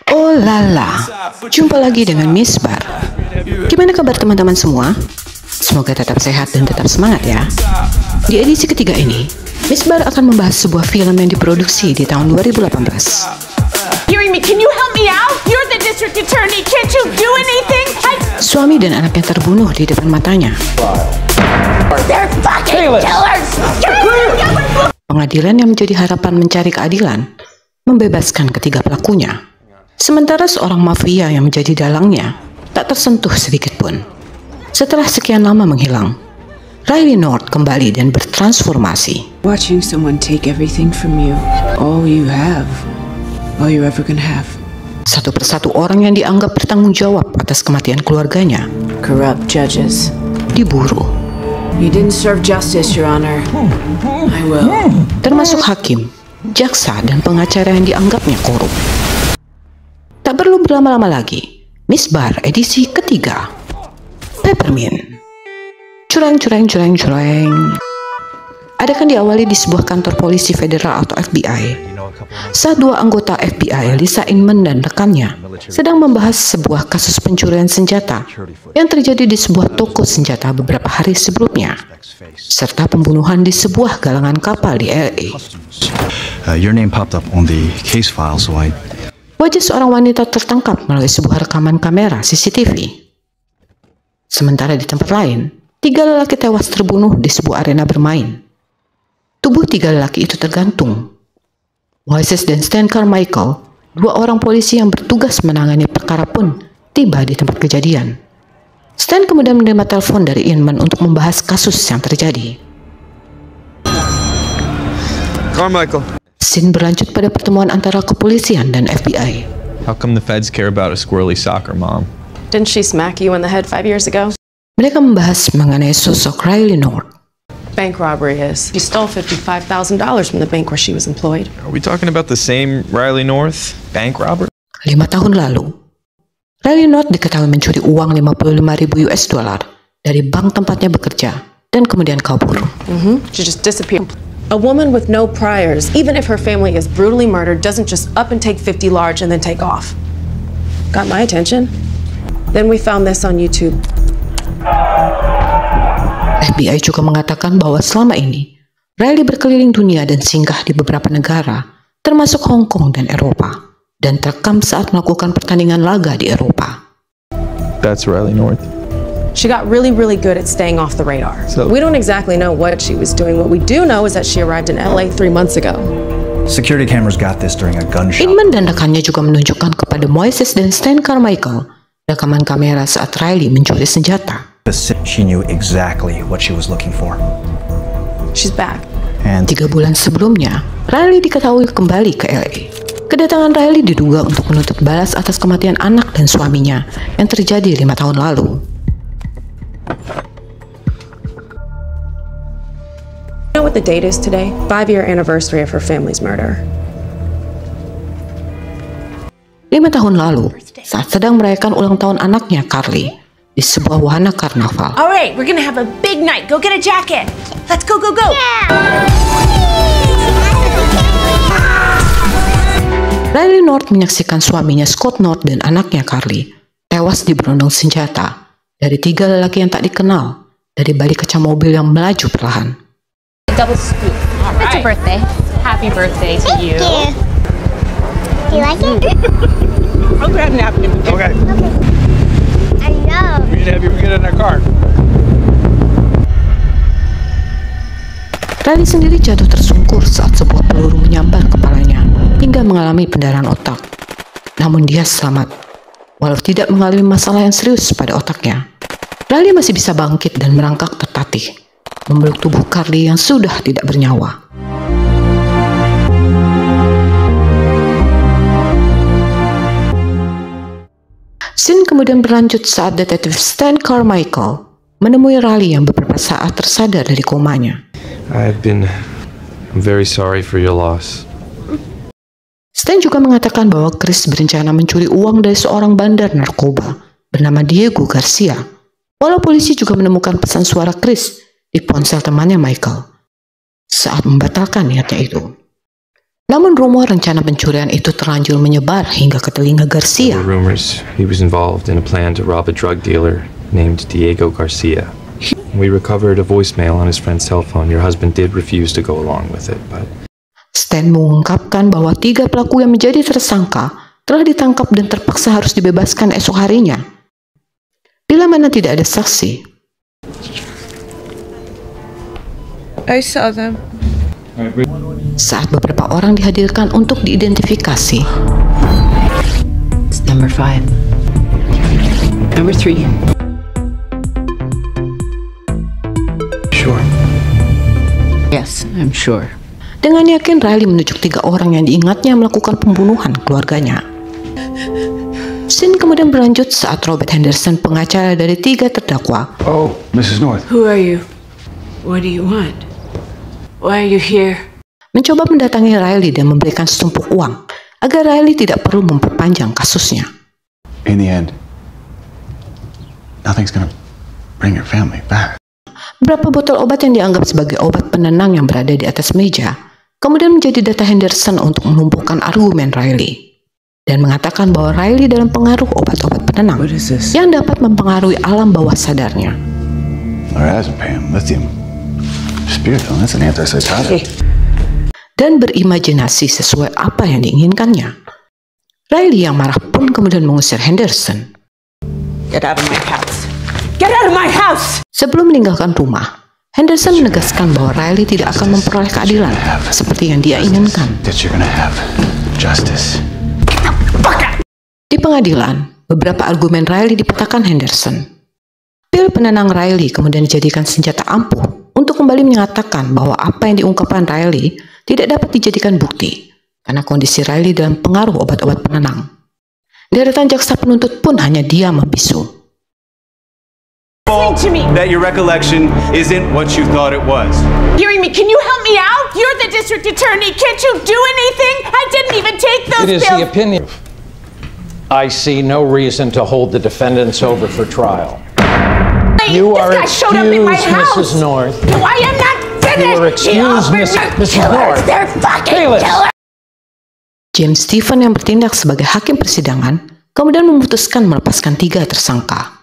Oh lala, jumpa lagi dengan Miss Bar. Gimana kabar teman-teman semua? Semoga tetap sehat dan tetap semangat ya. Di edisi ketiga ini, Miss Bar akan membahas sebuah film yang diproduksi di tahun 2018. Hearing me, can you help me out? You're the district attorney, can't you do anything? Suami dan anaknya terbunuh di depan matanya. They're fucking killers! Pengadilan yang menjadi harapan mencari keadilan membebaskan ketiga pelakunya. Sementara seorang mafia yang menjadi dalangnya tak tersentuh sedikit pun. Setelah sekian lama menghilang, Riley North kembali dan bertransformasi. Watching someone take everything from you, all you have, all you're ever gonna have. Satu persatu orang yang dianggap bertanggung jawab atas kematian keluarganya Corrupt judges. diburu, You didn't serve justice, Your Honor. I will. termasuk hakim, jaksa, dan pengacara yang dianggapnya korup. Tak perlu berlama-lama lagi, Miss Bar edisi ketiga. Peppermint. Cureng. Adegan diawali di sebuah kantor polisi federal atau FBI. Saat dua anggota FBI, Lisa Inman dan rekannya, sedang membahas sebuah kasus pencurian senjata yang terjadi di sebuah toko senjata beberapa hari sebelumnya, serta pembunuhan di sebuah galangan kapal di LA. Your name popped up on the case file, so I... Wajah seorang wanita tertangkap melalui sebuah rekaman kamera CCTV. Sementara di tempat lain, 3 lelaki tewas terbunuh di sebuah arena bermain. Tubuh 3 lelaki itu tergantung. Moises dan Stan Carmichael, 2 orang polisi yang bertugas menangani perkara pun tiba di tempat kejadian. Stan kemudian menerima telepon dari Inman untuk membahas kasus yang terjadi. Carmichael, Scene berlanjut pada pertemuan antara kepolisian dan FBI. how come the feds care about a squirrely soccer mom? Didn't she smack you in the head 5 years ago? Mereka membahas mengenai sosok Riley North. Bank robbery is. She stole $55,000 from the bank where she was employed. Are we talking about the same Riley North, bank robber? 5 tahun lalu, Riley North diketahui mencuri uang 55.000 US dollar dari bank tempatnya bekerja dan kemudian kabur. She just disappeared. A woman with no priors, even if her family is brutally murdered, doesn't just up and take 50 large and then take off. Got my attention. Then we found this on YouTube. FBI juga mengatakan bahwa selama ini, Riley berkeliling dunia dan singgah di beberapa negara, termasuk Hong Kong dan Eropa, dan terekam saat melakukan pertandingan laga di Eropa. That's Riley North. She got really, really good at staying off the radar. So- We don't exactly know what she was doing. What we do know is that she arrived in LA 3 months ago. Security cameras got this during a gunshot. Inman dan rekannya juga menunjukkan kepada Moises dan Stan Carmichael rekaman kamera saat Riley mencuri senjata. She knew exactly what she was looking for. She's back. And 3 bulan sebelumnya, Riley diketahui kembali ke LA. Kedatangan Riley diduga untuk menuntut balas atas kematian anak dan suaminya yang terjadi 5 tahun lalu. You know what the date is today? 5-year anniversary of her family's murder. 5 tahun lalu, saat sedang merayakan ulang tahun anaknya Carly di sebuah wahana karnaval. All right, we're gonna have a big night. Go get a jacket. Let's go. Riley North menyaksikan suaminya Scott North dan anaknya Carly tewas diberondong senjata dari 3 lelaki yang tak dikenal dari balik kaca mobil yang melaju perlahan. Double scoop. It's your birthday. Happy birthday to you. Do you like it? I'll grab a napkin. Okay. I know. We should have you get in our car. Riley sendiri jatuh tersungkur saat sebuah peluru menyambar kepalanya hingga mengalami pendarahan otak. Namun dia selamat, walau tidak mengalami masalah yang serius pada otaknya. Riley masih bisa bangkit dan merangkak tertatih, memeluk tubuh Carly yang sudah tidak bernyawa. Scene kemudian berlanjut saat detektif Stan Carmichael menemui Riley yang beberapa saat tersadar dari komanya. I'm very sorry for your loss. Stan juga mengatakan bahwa Chris berencana mencuri uang dari seorang bandar narkoba bernama Diego Garcia. Walau polisi juga menemukan pesan suara Chris di ponsel temannya Michael saat membatalkan niatnya itu. Namun rumor rencana pencurian itu terlanjur menyebar hingga ke telinga Garcia. There were rumors he was involved in a plan to rob a drug dealer named Diego Garcia. We recovered a voicemail on his friend's cell phone. Your husband did refuse to go along with it, but... Stan mengungkapkan bahwa 3 pelaku yang menjadi tersangka telah ditangkap dan terpaksa harus dibebaskan esok harinya. Bila mana tidak ada saksi. I saw them. Saat beberapa orang dihadirkan untuk diidentifikasi. It's number 5. Number 3. Sure. Yes, I'm sure. Dengan yakin Riley menunjuk 3 orang yang diingatnya melakukan pembunuhan keluarganya. Scene kemudian berlanjut saat Robert Henderson, pengacara dari 3 terdakwa. Oh, Mrs. North. Who are you? What do you want? Why are you here? Mencoba mendatangi Riley dan memberikan setumpuk uang agar Riley tidak perlu memperpanjang kasusnya. In the end, nothing's gonna bring your family back. Beberapa botol obat yang dianggap sebagai obat penenang yang berada di atas meja kemudian menjadi data Henderson untuk menumbuhkan argumen Riley dan mengatakan bahwa Riley dalam pengaruh obat-obat penenang yang dapat mempengaruhi alam bawah sadarnya. Lorazepam, lithium, spiritol, that's an antipsychotic. Dan berimajinasi sesuai apa yang diinginkannya. Riley yang marah pun kemudian mengusir Henderson. Get out of my house. Get out of my house! Sebelum meninggalkan rumah, Henderson menegaskan bahwa Riley tidak akan memperoleh keadilan seperti yang dia inginkan. Di pengadilan, beberapa argumen Riley dipetakan Henderson. Pil penenang Riley kemudian dijadikan senjata ampuh untuk kembali menyatakan bahwa apa yang diungkapkan Riley tidak dapat dijadikan bukti karena kondisi Riley dalam pengaruh obat-obat penenang. Deretan jaksa penuntut pun hanya diam membisu. That your recollection isn't what you thought it was. Hearing me, can you help me out? You're the district attorney. Can't you do anything? I didn't even take those pills. It is pills. the opinion. I see no reason to hold the defendants over for trial. You are excused, Mrs. North. No, I am not finished. You are excused, Mrs. North. They're fucking killers. James Stephen yang bertindak sebagai hakim persidangan kemudian memutuskan melepaskan 3 tersangka.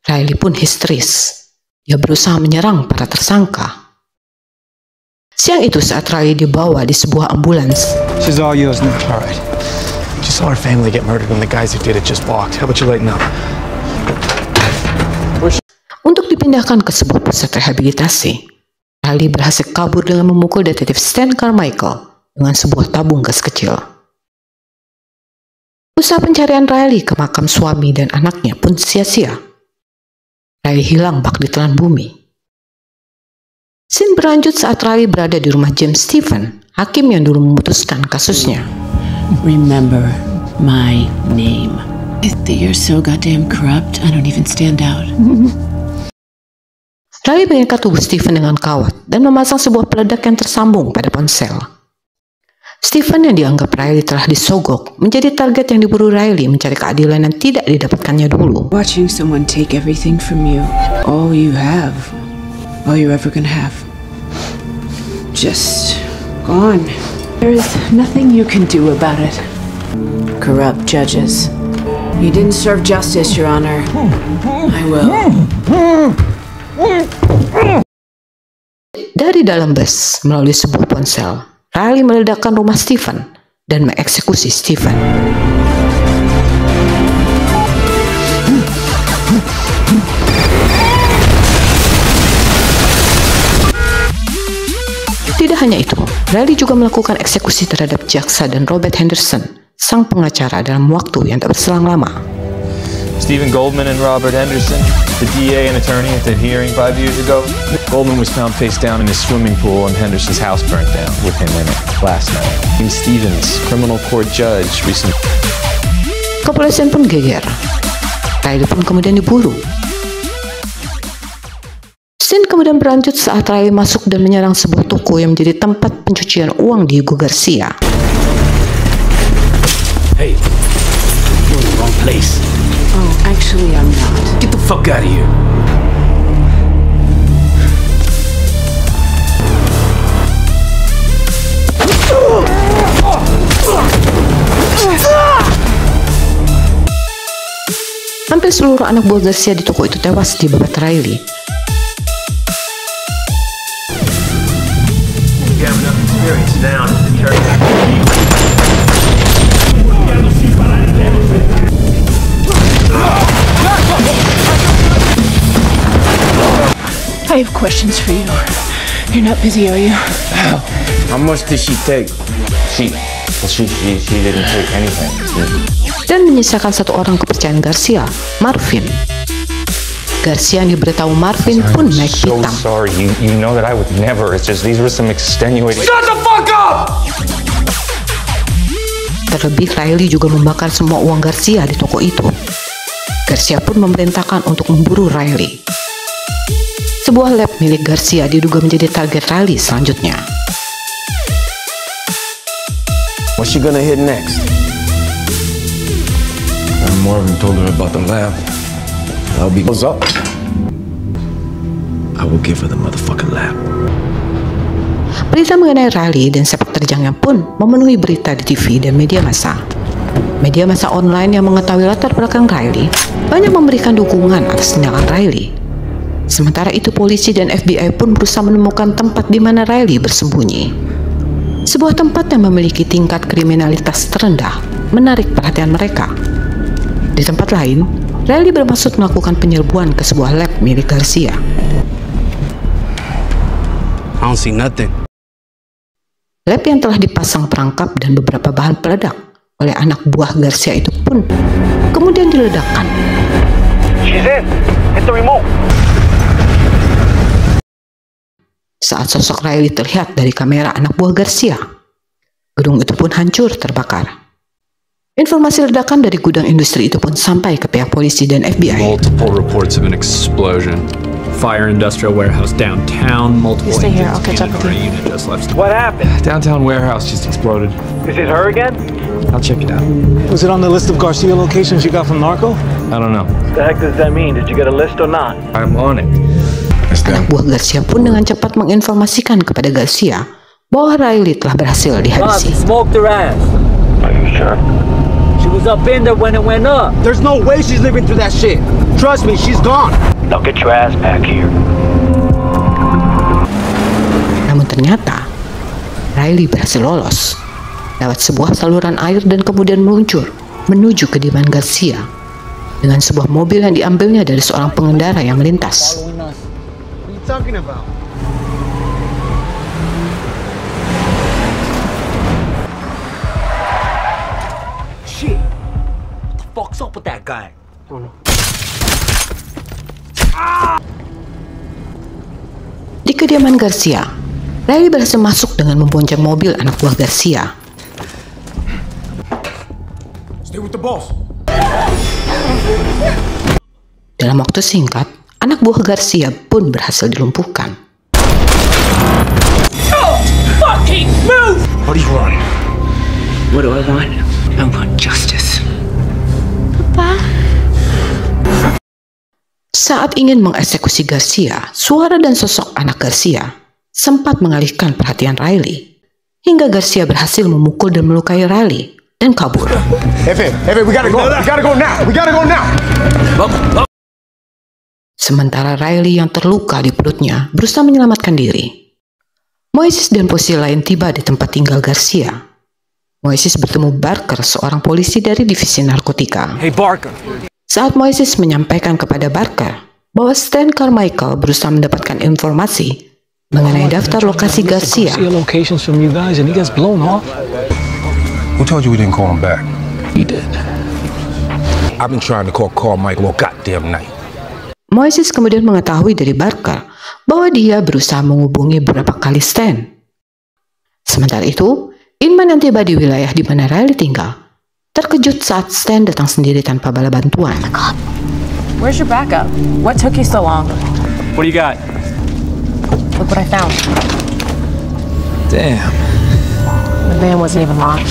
Riley pun histeris. Dia berusaha menyerang para tersangka. Siang itu saat Riley dibawa di sebuah ambulans. She's all yours now. All right. You saw her family get murdered when the guys who did it just walked. How about you lighten up? Untuk dipindahkan ke sebuah pusat rehabilitasi, Riley berhasil kabur dengan memukul detektif Stan Carmichael dengan sebuah tabung gas kecil. Usaha pencarian Riley ke makam suami dan anaknya pun sia-sia. Riley hilang bak ditelan bumi. Scene berlanjut saat Riley berada di rumah James Stephen, hakim yang dulu memutuskan kasusnya. Remember my name. You're so goddamn corrupt, I don't even stand out. Riley mengikat tubuh Stephen dengan kawat dan memasang sebuah peledak yang tersambung pada ponsel. Stephen yang dianggap Riley telah disogok menjadi target yang diburu Riley mencari keadilan yang tidak didapatkannya dulu. Watching someone take everything from you, all you have, all you're ever gonna have, just gone. There is nothing you can do about it. Corrupt judges. You didn't serve justice, Your Honor. I will. Dari dalam bus, melalui sebuah ponsel, Riley meledakkan rumah Stephen dan mengeksekusi Stephen. Tidak hanya itu, Riley juga melakukan eksekusi terhadap jaksa dan Robert Henderson, sang pengacara, dalam waktu yang tak berselang lama. Stephen Goldman and Robert Henderson, the DA and attorney at that hearing 5 years ago. Goldman was found face down in his swimming pool and Henderson's house burnt down with him in it last night. James Stevens, criminal court judge, recently. Kepolisian pun geger. Riley pun kemudian diburu. Scene kemudian berlanjut saat Riley masuk dan menyerang sebuah toko yang menjadi tempat pencucian uang Diego Garcia. Hey, you're in the wrong place. Oh, actually, I'm not. Get the fuck out of here. Hampir seluruh anak buah Garcia di toko itu tewas di babat Riley. I have questions for you. You're not busy, are you? How much did she take? She didn't take anything. Dan menyisakan satu orang kepercayaan Garcia, Marvin. Garcia yang diberitahu Marvin pun naik pitam. Sorry, you know that I would never. It's just these were some extenuating. Shut the fuck up! Terlebih Riley juga membakar semua uang Garcia di toko itu. Garcia pun memerintahkan untuk memburu Riley. Sebuah lab milik Garcia diduga menjadi target Riley selanjutnya. What's she gonna hit next? Marvin told her about the lab. I'll be goes up. I will give her the motherfucking lab. Berita mengenai Riley dan sepak terjangnya pun memenuhi berita di TV dan media massa. Media massa online yang mengetahui latar belakang Riley banyak memberikan dukungan atas tindakan Riley. Sementara itu polisi dan FBI pun berusaha menemukan tempat di mana Riley bersembunyi. Sebuah tempat yang memiliki tingkat kriminalitas terendah menarik perhatian mereka. Di tempat lain, Riley bermaksud melakukan penyerbuan ke sebuah lab milik Garcia. I don't see nothing. Lab yang telah dipasang perangkap dan beberapa bahan peledak oleh anak buah Garcia itu pun kemudian diledakkan. She's in. Hit the remote. Saat sosok Riley terlihat dari kamera anak buah Garcia, gedung itu pun hancur terbakar. Informasi ledakan dari gudang industri itu pun sampai ke pihak polisi dan FBI. Multiple reports of an explosion. Fire industrial warehouse downtown. Multiple You stay here, I'll catch up with you. unit just left. What happened? Downtown warehouse just exploded. Is it her again? I'll check it out. Was it on the list of Garcia locations you got from Narco? I don't know. What the heck does that mean? Did you get a list or not? I'm on it. Anak buah Garcia pun dengan cepat menginformasikan kepada Garcia bahwa Riley telah berhasil dihabisi. Smoked her ass. Are you sure? She was up in there when it went up. There's no way she's living through that shit. Trust me, she's gone. Now get your ass back here. Namun ternyata Riley berhasil lolos lewat sebuah saluran air dan kemudian meluncur menuju kediaman Garcia dengan sebuah mobil yang diambilnya dari seorang pengendara yang melintas. What are you talking about? Shit. What the fuck's up with that guy? Di kediaman Garcia, Riley berhasil masuk dengan membonceng mobil anak buah Garcia. Stay with the boss. Dalam waktu singkat, anak buah Garcia pun berhasil dilumpuhkan. Fucking move! What do you want? What do I want? I want justice. Saat ingin mengeksekusi Garcia, suara dan sosok anak Garcia sempat mengalihkan perhatian Riley, hingga Garcia berhasil memukul dan melukai Riley dan kabur. Efe, we gotta go. We gotta go now. We gotta go now. Sementara Riley yang terluka di perutnya berusaha menyelamatkan diri. Moises dan polisi lain tiba di tempat tinggal Garcia. Moises bertemu Barker, seorang polisi dari divisi narkotika. Hey Barker. Saat Moises menyampaikan kepada Barker bahwa Stan Carmichael berusaha mendapatkan informasi mengenai daftar lokasi Garcia. Locations from you guys and he gets blown off. Who told you we didn't call him back? He did. I've been trying to call Carmichael all goddamn night. Moises kemudian mengetahui dari Barker bahwa dia berusaha menghubungi beberapa kali Stan. Sementara itu, Inman yang tiba di wilayah di mana Riley tinggal terkejut saat Stan datang sendiri tanpa bala bantuan. Where's your backup? What took you so long? What do you got? Look what I found. Damn. The van wasn't even locked.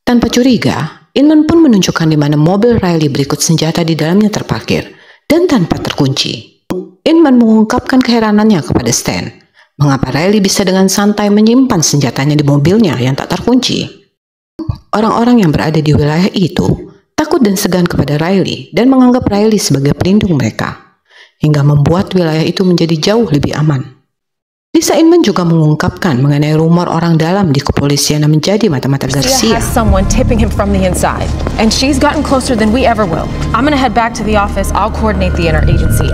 Tanpa curiga, Inman pun menunjukkan di mana mobil Riley berikut senjata di dalamnya terparkir dan tanpa terkunci. Inman mengungkapkan keheranannya kepada Stan, mengapa Riley bisa dengan santai menyimpan senjatanya di mobilnya yang tak terkunci. Orang-orang yang berada di wilayah itu takut takut dan segan kepada Riley dan menganggap Riley sebagai pelindung mereka, hingga membuat wilayah itu menjadi jauh lebih aman. Lisa Inman juga mengungkapkan mengenai rumor orang dalam di kepolisian yang menjadi mata-mata Garcia. Has someone tipping him from the inside, and she's gotten closer than we ever will. I'm gonna head back to the office. I'll coordinate the interagency.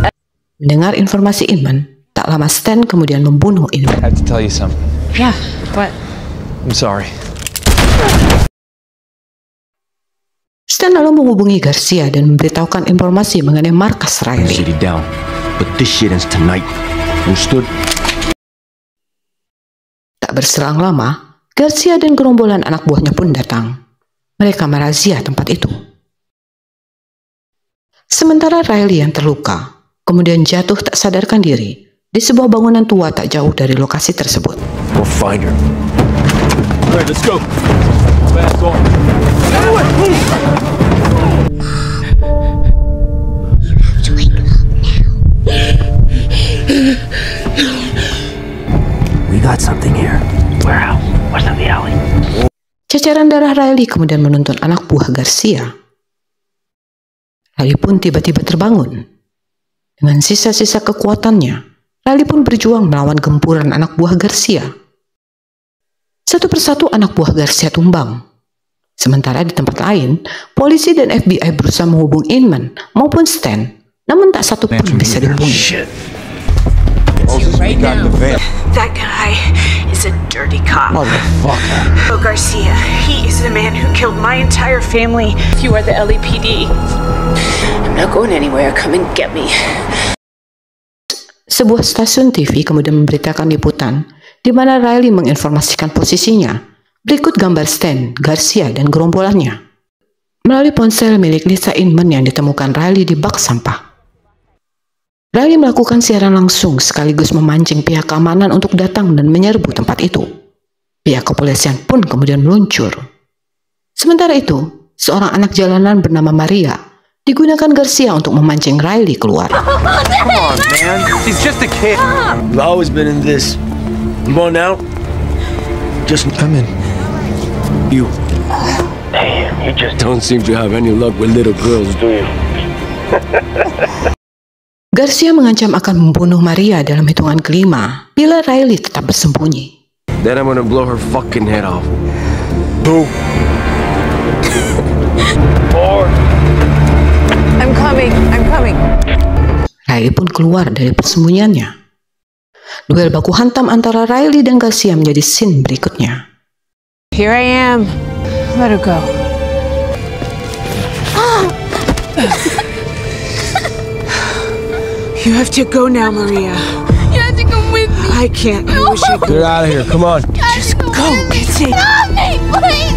Mendengar informasi Inman, tak lama Stan kemudian membunuh Inman. I have to tell you something. Yeah, what? I'm sorry. Stan lalu menghubungi Garcia dan memberitahukan informasi mengenai markas Riley. City down, but this shit ends tonight. Understood? Tak berselang lama, Garcia dan gerombolan anak buahnya pun datang. Mereka merazia tempat itu. Sementara Riley yang terluka, kemudian jatuh tak sadarkan diri di sebuah bangunan tua tak jauh dari lokasi tersebut. We'll find her. All right, let's go. Fast on. We got something here. Warehouse. What's in the alley? Ceceran darah Riley kemudian menuntun anak buah Garcia. Riley pun tiba-tiba terbangun. Dengan sisa-sisa kekuatannya, Riley pun berjuang melawan gempuran anak buah Garcia. Satu persatu anak buah Garcia tumbang. Sementara di tempat lain, polisi dan FBI berusaha menghubungi Inman maupun Stan, namun tak satu pun bisa dihubungi. Right now. That guy is a dirty cop. Motherfucker. Garcia, he is the man who killed my entire family. If you are the LAPD, I'm not going anywhere. Come and get me. Sebuah stasiun TV kemudian memberitakan liputan di mana Riley menginformasikan posisinya. Berikut gambar Stan, Garcia, dan gerombolannya. Melalui ponsel milik Lisa Inman yang ditemukan Riley di bak sampah. Riley melakukan siaran langsung sekaligus memancing pihak keamanan untuk datang dan menyerbu tempat itu. Pihak kepolisian pun kemudian meluncur. Sementara itu, seorang anak jalanan bernama Maria digunakan Garcia untuk memancing Riley keluar. Come on, man. She's just a kid. I've always been in this. I'm going out. Just come in. You. Hey, you just Don't seem to have any luck with little girls, do you? Garcia mengancam akan membunuh Maria dalam hitungan kelima bila Riley tetap bersembunyi. Then I'm gonna blow her fucking head off. Boom. 4. I'm coming. Riley pun keluar dari persembunyiannya. Duel baku hantam antara Riley dan Garcia menjadi scene berikutnya. Here I am. Let her go. You have to go now, Maria. You have to come with me. I can't. I wish I could. Get out of here. Come on. Just go. It's it. Stop me, please.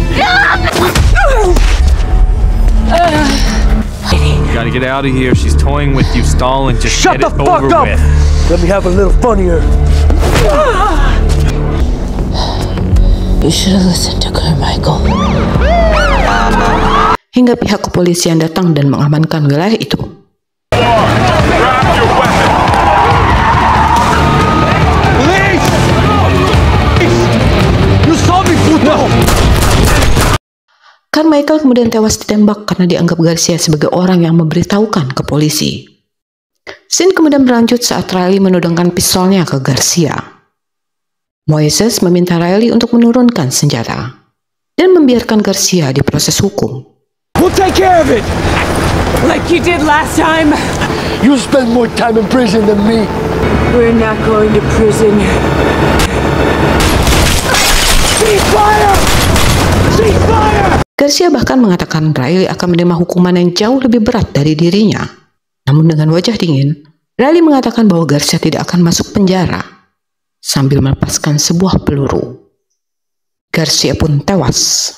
You gotta get out of here. She's toying with you, stalling. Just Shut get the it fuck over up! with. Let me have a little fun here. You should have listened to Carmichael. Hingga pihak kepolisian datang dan mengamankan wilayah itu. Carmichael kemudian tewas ditembak karena dianggap Garcia sebagai orang yang memberitahukan ke polisi. Scene kemudian berlanjut saat Riley menodongkan pistolnya ke Garcia. Moises meminta Riley untuk menurunkan senjata dan membiarkan Garcia diproses hukum. We'll take care of it! Like you did last time. You spend more time in prison than me. We're not going to prison. Ceasefire! Ceasefire! Garcia bahkan mengatakan Riley akan menerima hukuman yang jauh lebih berat dari dirinya. Namun dengan wajah dingin, Riley mengatakan bahwa Garcia tidak akan masuk penjara sambil melepaskan sebuah peluru. Garcia pun tewas.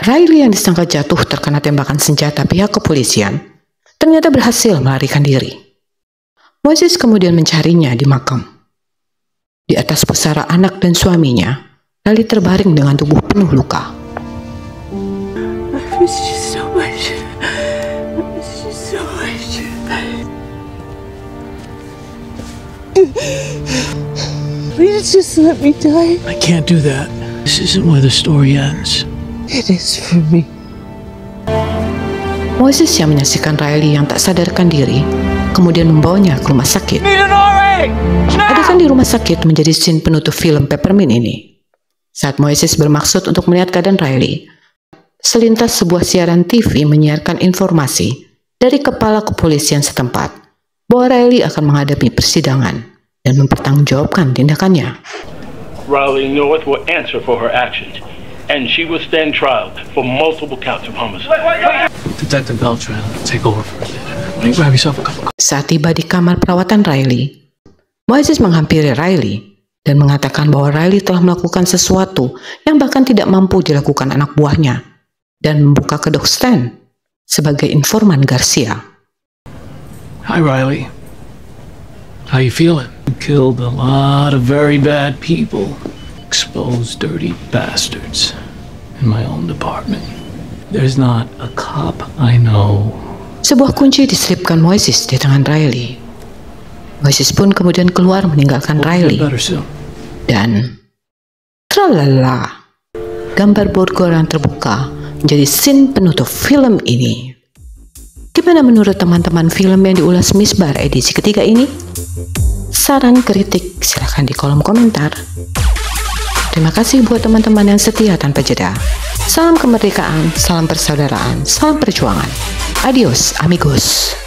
Riley yang disangka jatuh terkena tembakan senjata pihak kepolisian ternyata berhasil melarikan diri. Moises kemudian mencarinya di makam. Di atas pusara anak dan suaminya, Riley terbaring dengan tubuh penuh luka. I miss you so much. I miss you so much. Please just let me die. I can't do that. This isn't where the story ends. It is for me. Moises yang menyaksikan Riley yang tak sadarkan diri, kemudian membawanya ke rumah sakit. Adegan di rumah sakit menjadi scene penutup film Peppermint ini. Saat Moises bermaksud untuk melihat keadaan Riley, selintas sebuah siaran TV menyiarkan informasi dari kepala kepolisian setempat bahwa Riley akan menghadapi persidangan dan mempertanggungjawabkan tindakannya. Riley North will answer for her actions, and she will stand trial for multiple counts of homicide. Detective Beltran, take over for a bit. Grab yourself a cup of coffee. Saat tiba di kamar perawatan Riley, Moises menghampiri Riley dan mengatakan bahwa Riley telah melakukan sesuatu yang bahkan tidak mampu dilakukan anak buahnya dan membuka kedok Stan sebagai informan Garcia. Hi, Riley. How you feeling? You killed a lot of very bad people. Exposed dirty bastards in my own department. There's not a cop I know. Sebuah kunci diselipkan Moises di tangan Riley. Moises pun kemudian keluar meninggalkan Riley. Dan tralala, gambar borgol yang terbuka menjadi scene penutup film ini. Gimana menurut teman-teman film yang diulas Misbar edisi ketiga ini? Saran kritik silahkan di kolom komentar. Terima kasih buat teman-teman yang setia tanpa jeda. Salam kemerdekaan, salam persaudaraan, salam perjuangan. Adios amigos.